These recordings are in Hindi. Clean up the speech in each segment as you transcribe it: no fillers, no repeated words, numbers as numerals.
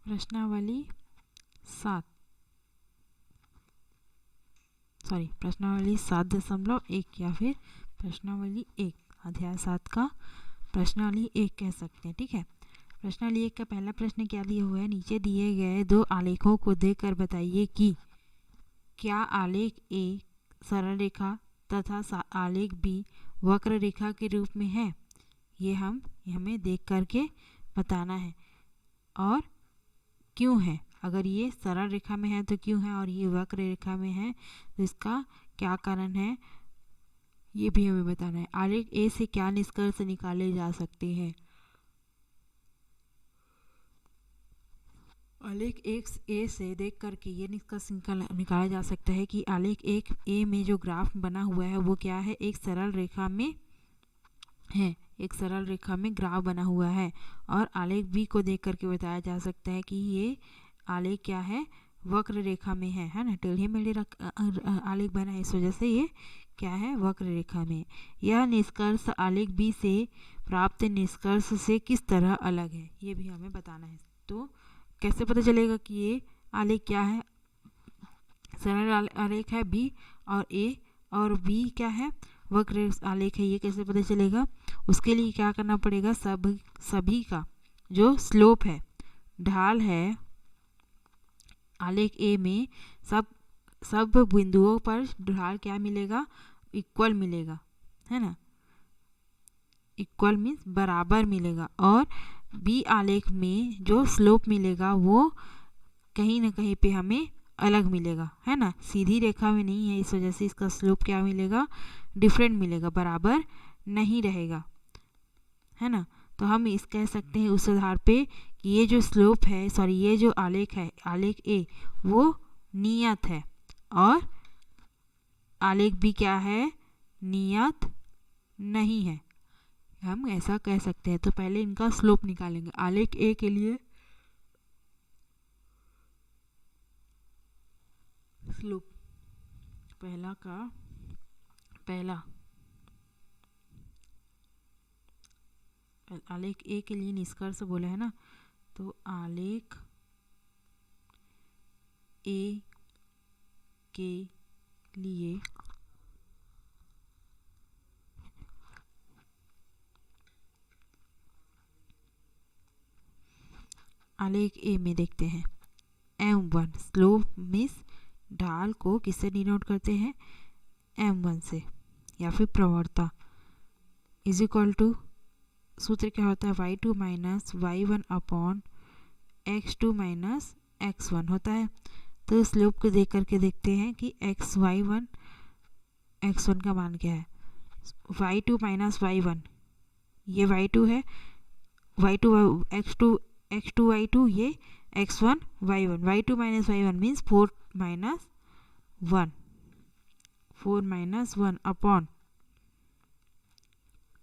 प्रश्नावली 7 प्रश्नावली 7.1 या फिर प्रश्नावली 1 अध्याय 7 का प्रश्नावली 1 कह सकते हैं। ठीक है, प्रश्नावली 1 का पहला प्रश्न क्या दिया हुआ है, नीचे दिए गए दो आलेखों को देखकर बताइए कि क्या आलेख ए सरल रेखा तथा आलेख बी वक्र रेखा के रूप में है। ये हमें देख करके बताना है और क्यों है। अगर ये सरल रेखा में है तो क्यों है, और ये वक्र रेखा में है तो इसका क्या कारण है, ये भी हमें बताना है। आलेख ए से क्या निष्कर्ष निकाले जा सकते हैं। आलेख एक ए से देख करके ये निष्कर्ष निकाला जा सकता है कि आलेख एक ए में जो ग्राफ बना हुआ है वो क्या है, एक सरल रेखा में है, एक सरल रेखा में ग्राफ बना हुआ है। और आलेख बी को देख करके बताया जा सकता है कि ये आलेख क्या है, वक्र रेखा में है ना, टेढ़े मेढ़े आलेख बना है, इस वजह से ये क्या है, वक्र रेखा में। यह निष्कर्ष आलेख बी से प्राप्त निष्कर्ष से किस तरह अलग है, ये भी हमें बताना है। तो कैसे पता चलेगा कि ये आलेख क्या है, सरल आलेख है बी और ए, और बी क्या है, वक्र आलेख है, ये कैसे पता चलेगा। उसके लिए क्या करना पड़ेगा, सभी का जो स्लोप है, ढाल है आलेख ए में, सब बिंदुओं पर ढाल क्या मिलेगा, इक्वल मिलेगा, है ना, इक्वल मीन्स बराबर मिलेगा। और बी आलेख में जो स्लोप मिलेगा वो कहीं ना कहीं पे हमें अलग मिलेगा, है ना, सीधी रेखा में नहीं है, इस वजह से इसका स्लोप क्या मिलेगा, डिफरेंट मिलेगा, बराबर नहीं रहेगा, है ना। तो हम इस कह सकते हैं उस आधार पे कि ये जो स्लोप है, ये जो आलेख है, आलेख ए, वो नियत है और आलेख बी क्या है, नियत नहीं है, हम ऐसा कह सकते हैं। तो पहले इनका स्लोप निकालेंगे। आलेख ए के लिए स्लोप आलेख ए के लिए निष्कर्ष बोला है ना, तो आलेख ए के लिए आलेख ए में देखते हैं M1 स्लोप मिस ढाल को किससे डिनोट करते हैं, M1 से, या फिर प्रवणता इज इक्वल टू, सूत्र क्या होता है, y2 minus y1 upon x2 minus x1 होता है। तो स्लोप को देख करके देखते हैं कि x1 का मान क्या है, y2 माइनस y1, ये y2 है, y2 x2 y2, ये x1 y1, y2 minus y1 means 4 minus 1 upon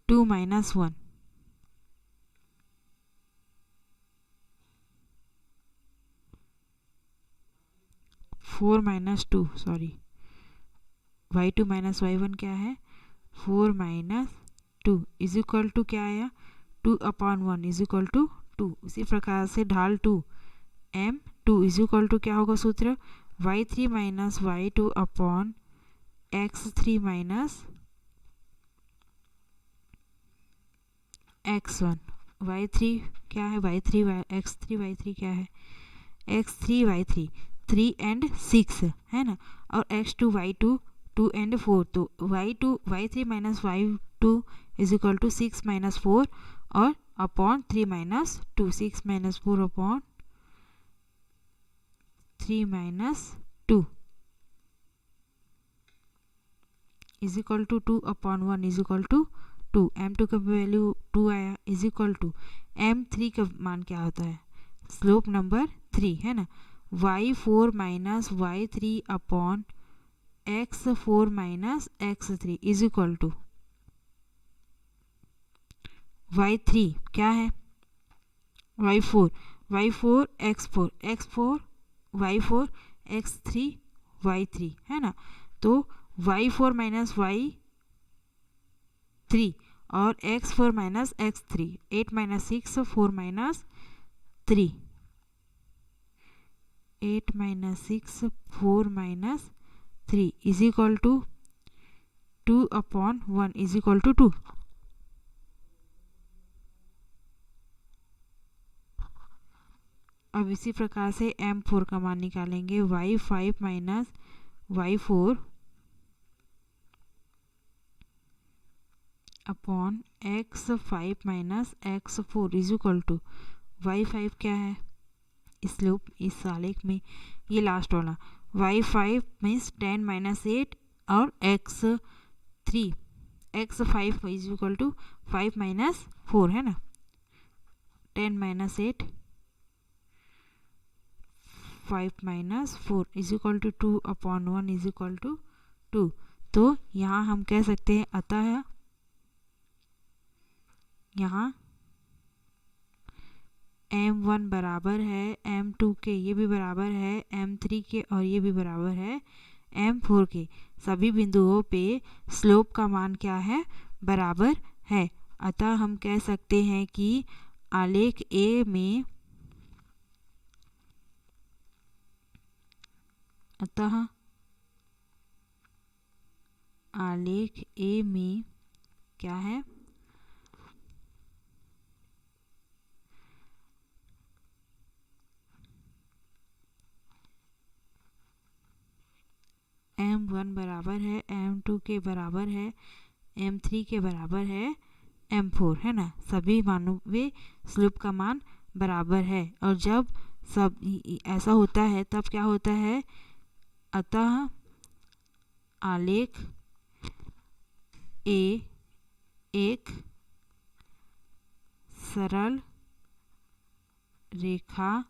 2 minus 1, y2 minus y1 क्या है, 4 माइनस 2 इज इक्वल टू क्या आया, 2 अपॉन 1 इज इक्वल टू 2। इसी प्रकार से ढाल 2 M2 इज इक्वल टू क्या होगा सूत्र, y3 minus y2 upon x3 minus x1। y3 क्या है, x3 y3 क्या है, x3 y3 3 एंड 6 है ना, और x2 y2 2 एंड 4, तो y3 minus y2 is equal to 6 minus 4 और upon 3 minus 2, 6 minus 4 upon 3 minus 2 is equal to 2 upon 1 is equal to 2। M2 का वैल्यू 2 आया, इज इक्वल टू M3 का मान क्या होता है, स्लोप नंबर 3 है ना, y4 minus y3 upon x4 minus x3 is equal to y3 क्या है, y4 x4 y4 x3 y3 है ना। तो y4 माइनस y3 और x4 minus x3, 8 minus 6 4 minus 3 8 minus 6 4 minus 3 is equal to 2/1 is equal to 2। अब इसी प्रकार से m4 का मान निकालेंगे। y5 minus y4 upon x5 minus x4 is equal to y5 क्या है स्लोप इस आलेख में, ये लास्ट वाला y5 मीन्स 10 माइनस 8 और x5 is equal to 5 minus 4 है ना, 10 minus 8 5 minus 4 is equal to 2/1 is equal to 2। तो यहाँ हम कह सकते हैं अतः यहाँ m1 बराबर है m2 के, ये भी बराबर है m3 के और ये भी बराबर है m4 के। सभी बिंदुओं पे स्लोप का मान क्या है, बराबर है। अतः हम कह सकते हैं कि आलेख A में आलेख A में क्या है, m1 बराबर है m2 के बराबर है m3 के बराबर है m4 है ना, सभी मानों में स्लोप का मान बराबर है। और जब सब ऐसा होता है तब क्या होता है, अतः आलेख A एक सरल रेखा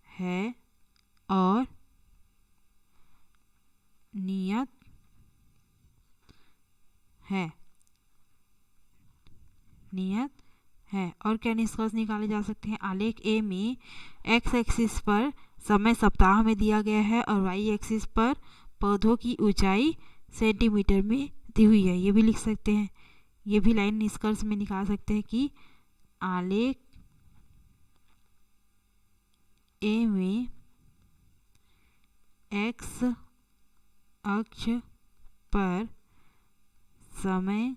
है और नियत है। और क्या निष्कर्ष निकाले जा सकते हैं, आलेख ए में एक्स एक्सिस पर समय सप्ताह में दिया गया है और वाई एक्सिस पर पौधों की ऊंचाई सेंटीमीटर में दी हुई है, ये भी लिख सकते हैं। ये भी लाइन निष्कर्ष में निकाल सकते हैं कि आलेख ए में एक्स अक्ष पर समय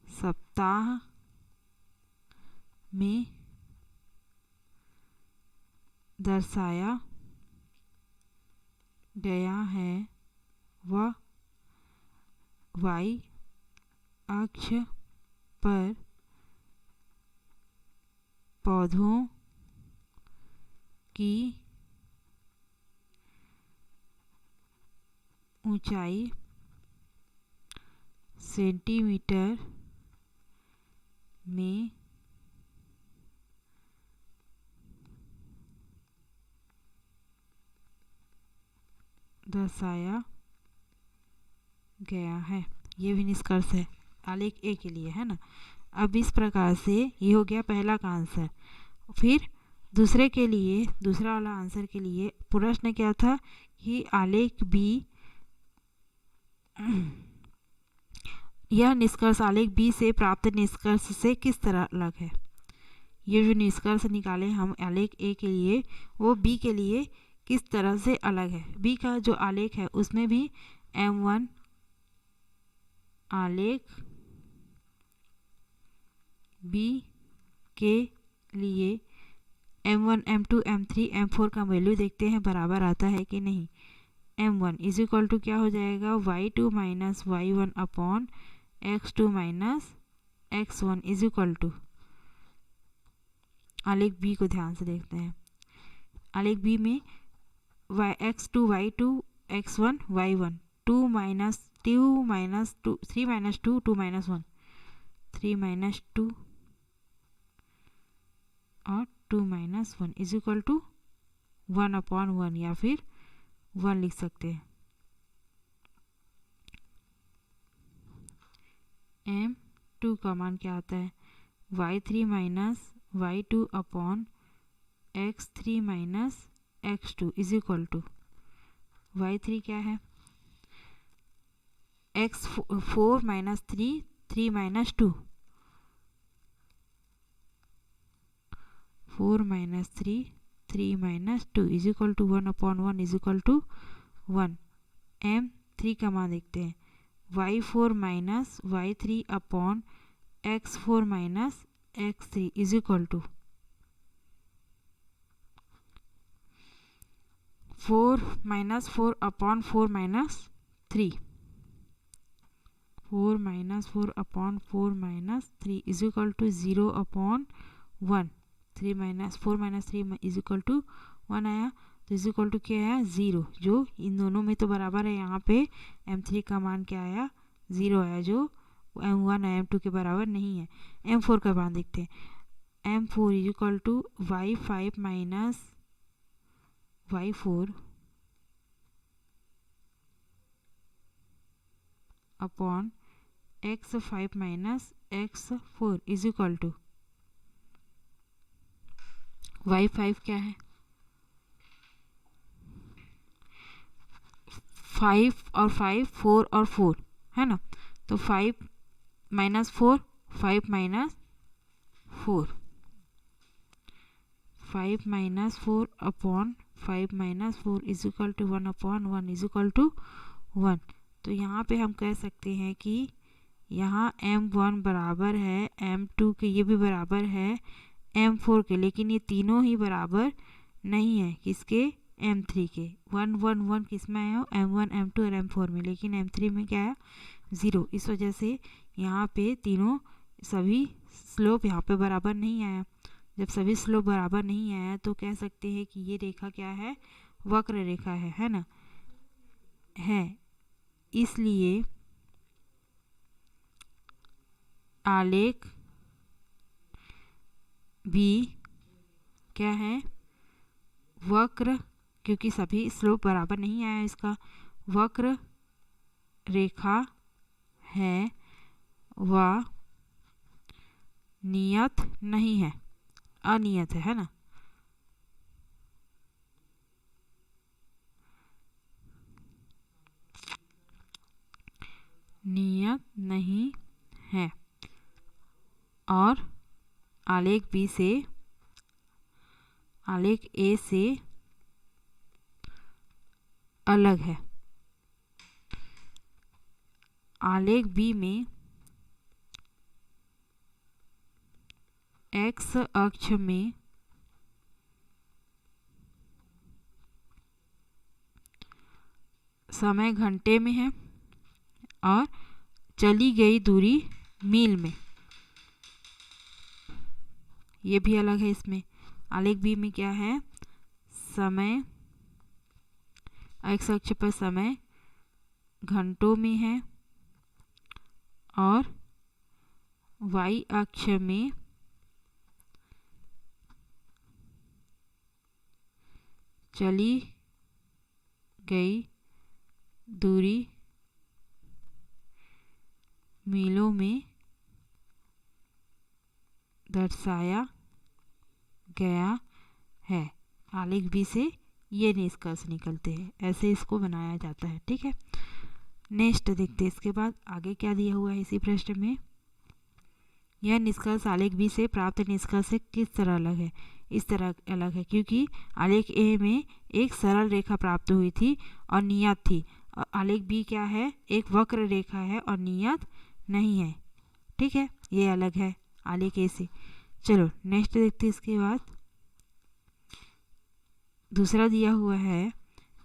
सप्ताह में दर्शाया गया है व वाई अक्ष पर पौधों की ऊंचाई सेंटीमीटर में दर्शाया गया है। ये भी निष्कर्ष है आलेख ए के लिए, है ना। अब इस प्रकार से ये हो गया पहला का आंसर। फिर दूसरे के लिए, दूसरा वाला आंसर के लिए प्रश्न क्या था कि आलेख बी यह निष्कर्ष आलेख बी से प्राप्त निष्कर्ष से किस तरह अलग है। ये जो निष्कर्ष निकाले हम आलेख ए के लिए, वो बी के लिए किस तरह से अलग है। बी का जो आलेख है उसमें भी m1 आलेख बी के लिए m1 m2 m3 m4 का वैल्यू देखते हैं बराबर आता है कि नहीं। m1 इज इक्वल टू क्या हो जाएगा, y2 minus y1 upon x2 minus x1 is equal to, आलेख बी को ध्यान से देखते हैं। आलेख बी में x2 y2 x1 y1 2 minus 2 minus 2 3 minus 2 2 minus 1 3 minus 2 और 2 माइनस 1 इज इक्वल टू 1/1 या फिर 1 लिख सकते हैं। m2 का मान क्या आता है, y3 minus y2 upon x3 minus x2 is equal to, y3 क्या है x4 minus 3 3 minus 2 4 minus 3 3 minus 2 is equal to 1/1 is equal to 1। m3 का मान देखते हैं, y4 minus y3 upon x4 minus x3 is equal to 4 minus 4 upon 4 minus 3, 4 minus 4 upon 4 minus 3 is equal to 0/1। 3 minus 4 minus 3 is equal to 1 आया, तो इज इक्वल टू क्या आया 0, जो इन दोनों में तो बराबर है। यहाँ पे m3 का मान क्या आया 0 आया, जो m1 और m2 के बराबर नहीं है। m4 का मान देखते हैं, m4 is equal to y5 minus y4 upon x5 minus x4 is equal to y5 क्या है 5 और 5 4 और 4 है ना, तो 5 minus 4 5 minus 4, 5 minus 4 upon 5 minus 4 is equal to 1/1 is equal to 1। तो यहाँ पे हम कह सकते हैं कि यहाँ m1 बराबर है m2 के, ये भी बराबर है m4 के, लेकिन ये तीनों ही बराबर नहीं है किसके m3 के। 1 1 1 किस में आया m1 m2 और m4 में, लेकिन m3 में क्या आया 0। इस वजह से यहाँ पे तीनों सभी स्लोप यहाँ पे बराबर नहीं आया। जब सभी स्लोप बराबर नहीं आया तो कह सकते हैं कि ये रेखा क्या है, वक्र रेखा है ना, है। इसलिए आलेख भी क्या है, वक्र, क्योंकि सभी स्लोप बराबर नहीं आया, इसका वक्र रेखा है व नियत नहीं है, अनियत है ना। नियत नहीं है और आलेख बी से, आलेख ए से अलग है। आलेख बी में एक्स अक्ष में समय घंटे में है और चली गई दूरी मील में, ये भी अलग है। इसमें आलेख बी में क्या है, समय एक्स अक्ष पर समय घंटों में है और वाई अक्ष में चली गई दूरी मीलों में दर्शाया गया है। आलेख बी से ये निष्कर्ष निकलते हैं, ऐसे इसको बनाया जाता है। ठीक है, नेक्स्ट देखते हैं इसके बाद आगे क्या दिया हुआ है इसी प्रश्न में। यह निष्कर्ष आलेख बी से प्राप्त निष्कर्ष से किस तरह अलग है, इस तरह अलग है क्योंकि आलेख ए में एक सरल रेखा प्राप्त हुई थी और नियत थी, और आलेख बी क्या है, एक वक्र रेखा है और नियत नहीं है। ठीक है, ये अलग है आलेख ए से। चलो नेक्स्ट देखते हैं इसके बाद। दूसरा दिया हुआ है,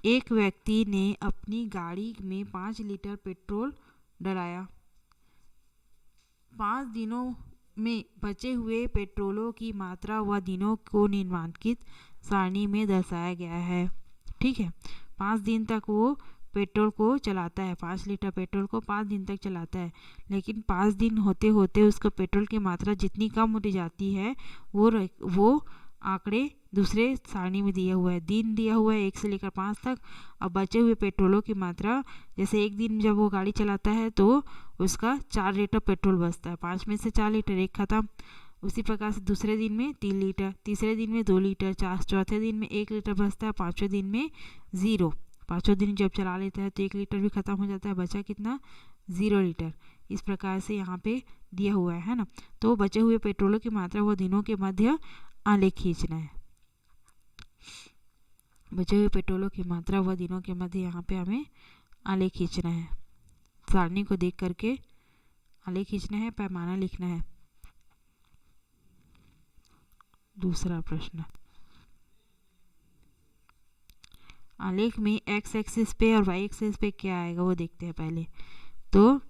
एक व्यक्ति ने अपनी गाड़ी में 5 लीटर पेट्रोल डलाया। 5 दिनों में बचे हुए पेट्रोलों की मात्रा व दिनों को निम्नलिखित सारणी में दर्शाया गया है। ठीक है, 5 दिन तक वो पेट्रोल को चलाता है, 5 लीटर पेट्रोल को 5 दिन तक चलाता है, लेकिन 5 दिन होते होते उसका पेट्रोल की मात्रा जितनी कम होती जाती है वो आंकड़े दूसरे सारणी में दिया हुआ है। दिन दिया हुआ है 1 से लेकर 5 तक। अब बचे हुए पेट्रोलों की मात्रा, जैसे एक दिन जब वो गाड़ी चलाता है तो उसका 4 लीटर पेट्रोल बचता है, 5 में से 4 लीटर एक खत्म। उसी प्रकार से दूसरे दिन में 3 लीटर, तीसरे दिन में 2 लीटर, चौथे दिन में 1 लीटर बचता है, 5वें दिन में 0। 5वें दिन जब चला लेता है तो 1 लीटर भी खत्म हो जाता है, बचा कितना 0 लीटर। इस प्रकार से यहाँ पे दिया हुआ है ना। तो बचे हुए पेट्रोलों की मात्रा व दिनों के मध्य आलेख खींचना है। बचे हुए पेट्रोलों की मात्रा व दिनों के मध्य यहाँ पे हमें आलेख खींचना है। सारणी को देख करके आलेख खींचना है, पैमाना लिखना है। दूसरा प्रश्न, आलेख में एक्स एक्सिस पे और वाई एक्सिस पे क्या आएगा वो देखते हैं पहले। तो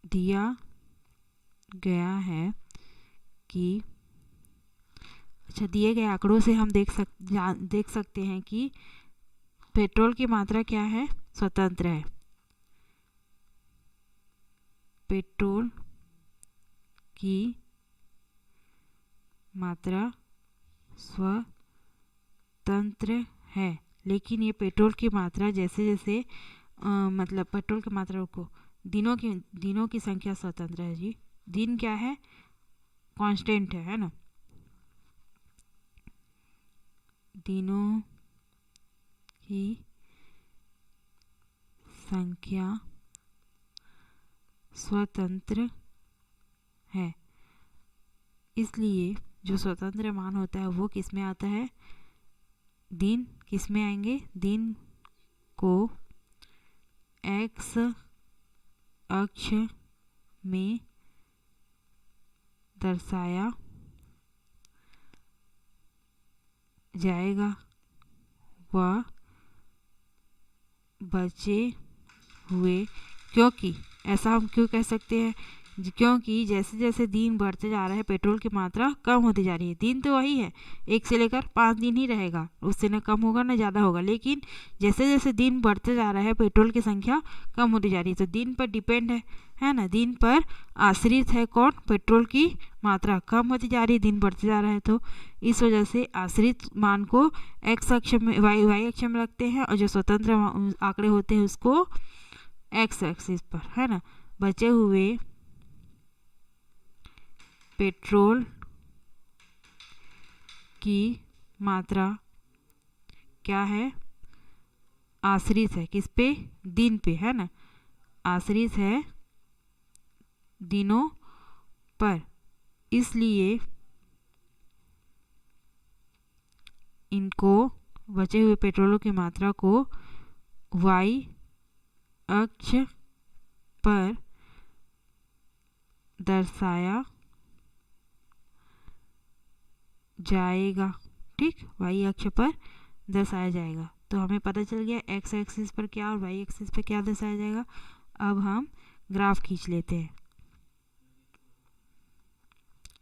दिया गया है कि अच्छा, दिए गए आंकड़ों से हम देख सकते हैं कि पेट्रोल की मात्रा क्या है, स्वतंत्र है। पेट्रोल की मात्रा स्वतंत्र है, लेकिन ये पेट्रोल की मात्रा जैसे जैसे मतलब पेट्रोल की मात्रा को दिनों की संख्या स्वतंत्र है जी। दिन क्या है, कांस्टेंट है ना। दिनों की संख्या स्वतंत्र है, इसलिए जो स्वतंत्र मान होता है वो किस में आता है, दिन किस में आएंगे, दिन को एक्स अक्ष में दर्शाया जाएगा व बचे हुए, क्योंकि ऐसा हम क्यों कह सकते हैं, क्योंकि जैसे जैसे दिन बढ़ते जा रहा है पेट्रोल की मात्रा कम होती जा रही है। दिन तो वही है, 1 से लेकर 5 दिन ही रहेगा, उससे न कम होगा न ज़्यादा होगा, लेकिन जैसे जैसे दिन बढ़ते जा रहा है पेट्रोल की संख्या कम होती जा रही है। तो दिन पर डिपेंड है ना, दिन पर आश्रित है कौन, पेट्रोल की मात्रा कम होती जा रही है, दिन बढ़ते जा रहा है। तो इस वजह से आश्रित मान को एक्स अक्ष में वाई अक्ष में रखते हैं और जो स्वतंत्र आंकड़े होते हैं उसको एक्स एक्सिस पर, है ना। बचे हुए पेट्रोल की मात्रा क्या है, आश्रित है किस पे, दिन पे, है ना, आश्रित है दिनों पर, इसलिए इनको बचे हुए पेट्रोलों की मात्रा को वाई अक्ष पर दर्शाया जाएगा। ठीक, वाई अक्ष पर दर्शाया जाएगा। तो हमें पता चल गया एक्स एक्सिस पर क्या और वाई एक्सिस पर क्या दर्शाया जाएगा। अब हम ग्राफ खींच लेते हैं।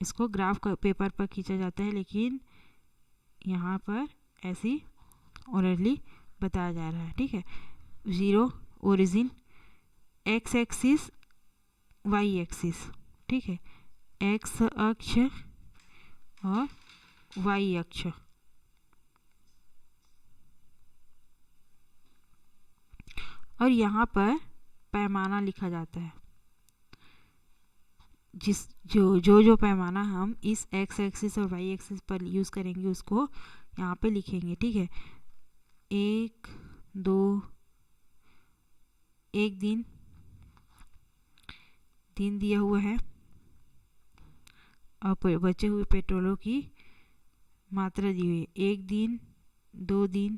इसको ग्राफ पेपर पर खींचा जाता है, लेकिन यहाँ पर ऐसी ओरली बताया जा रहा है। ठीक है, 0 origin, X axis Y axis, ठीक है, एक्स अक्ष और वाई अक्ष। और यहाँ पर पैमाना लिखा जाता है, जो पैमाना हम इस एक्स एक्सिस और वाई एक्सिस पर यूज़ करेंगे उसको यहाँ पे लिखेंगे। ठीक है, 1 2 एक दिन दिया हुआ है और बचे हुए पेट्रोलों की मात्रा दी हुई है, 1 दिन 2 दिन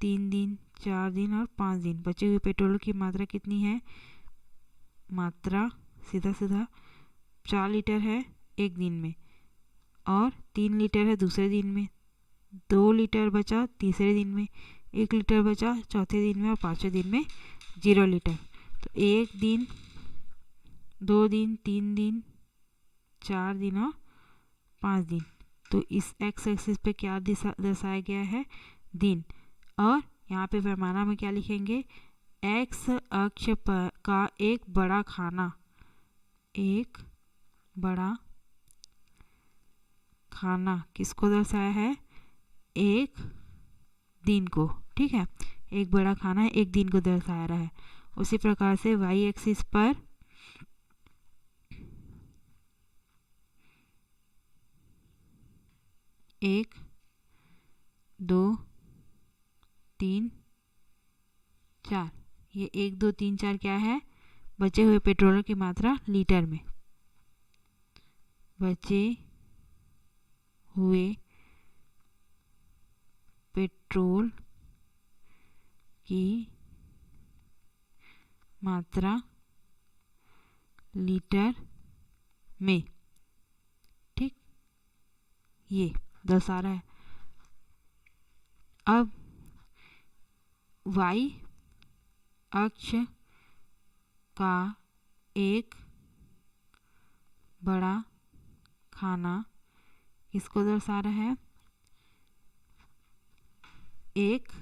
3 दिन 4 दिन और 5 दिन। बचे हुए पेट्रोलों की मात्रा कितनी है, मात्रा सीधा सीधा 4 लीटर है एक दिन में और 3 लीटर है दूसरे दिन में, 2 लीटर बचा तीसरे दिन में, 1 लीटर बचा चौथे दिन में और पाँचवें दिन में 0 लीटर। तो 1 दिन 2 दिन 3 दिन 4 दिन और 5 दिन। तो इस एक्स एक्सिस पे क्या दर्शाया गया है, दिन। और यहाँ पे पैमाना में क्या लिखेंगे, एक्स अक्ष पर का एक बड़ा खाना, एक बड़ा खाना किसको दर्शाया है, एक दिन को। ठीक है, एक बड़ा खाना एक दिन को दर्शाया रहा है। उसी प्रकार से वाई एक्सिस पर एक 2 3 4, ये 1 2 3 4 क्या है, बचे हुए पेट्रोल की मात्रा लीटर में, बचे हुए पेट्रोल की मात्रा लीटर में। ठीक, ये दर्शा रहा है। अब y अक्ष का एक बड़ा खाना किसको दर्शा रहा है? 1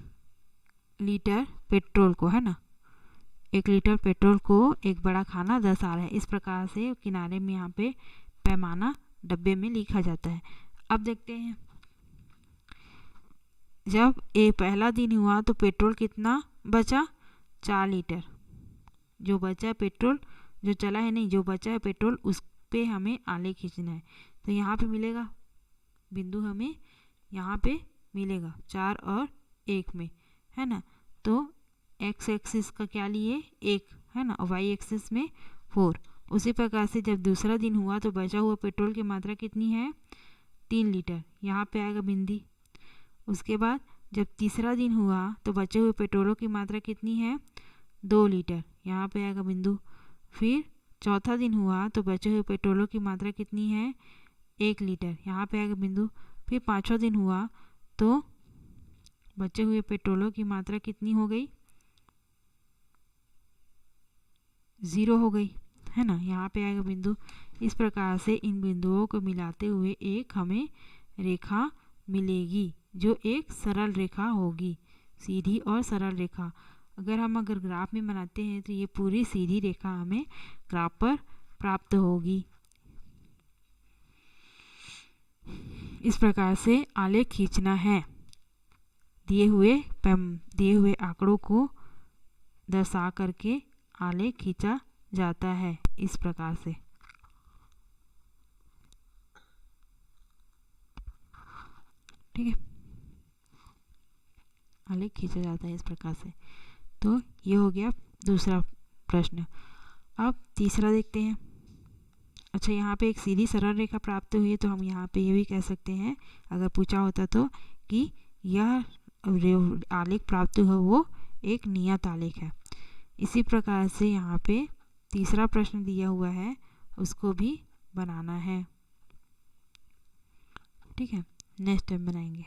लीटर पेट्रोल को, है ना। 1 लीटर पेट्रोल को एक बड़ा खाना दर्शा रहा है। इस प्रकार से किनारे में यहाँ पे पैमाना डब्बे में लिखा जाता है। अब देखते हैं, जब ये पहला दिन हुआ तो पेट्रोल कितना बचा? 4 लीटर। जो बचा पेट्रोल, जो चला है नहीं, जो बचा है पेट्रोल, उस पे हमें आलेख खींचना है। तो यहाँ पे मिलेगा बिंदु, हमें यहाँ पे मिलेगा 4 और 1 में, है ना। तो x एक्सिस का क्या लिए? 1, है ना, और y एक्सिस में 4। उसी प्रकार से जब दूसरा दिन हुआ तो बचा हुआ पेट्रोल की मात्रा कितनी है? 3 लीटर। यहाँ पे आएगा बिंदी। उसके बाद जब तीसरा दिन हुआ तो बचे हुए पेट्रोलों की मात्रा कितनी है? 2 लीटर। यहाँ पे आएगा बिंदु। फिर चौथा दिन हुआ तो बचे हुए पेट्रोलों की मात्रा कितनी है? 1 लीटर। यहाँ पे आएगा बिंदु। फिर पाँचवा दिन हुआ तो बचे हुए पेट्रोलों की मात्रा कितनी हो गई? 0 हो गई, है ना। यहाँ पे आएगा बिंदु। इस प्रकार से इन बिंदुओं को मिलाते हुए एक हमें रेखा मिलेगी, जो एक सरल रेखा होगी, सीधी और सरल रेखा। अगर ग्राफ में बनाते हैं तो ये पूरी सीधी रेखा हमें ग्राफ पर प्राप्त होगी। इस प्रकार से आलेख खींचना है। दिए हुए आंकड़ों को दर्शा करके आलेख खींचा जाता है, इस प्रकार से। ठीक है, आलेख खींचा जाता है इस प्रकार से। तो ये हो गया दूसरा प्रश्न। अब तीसरा देखते हैं। अच्छा, यहाँ पे एक सीधी सरल रेखा प्राप्त हुई है, तो हम यहाँ पे ये भी कह सकते हैं, अगर पूछा होता तो, कि यह आलेख प्राप्त हुआ वो एक नियत आलेख है। इसी प्रकार से यहाँ पे तीसरा प्रश्न दिया हुआ है, उसको भी बनाना है। ठीक है, नेक्स्ट टाइम बनाएंगे।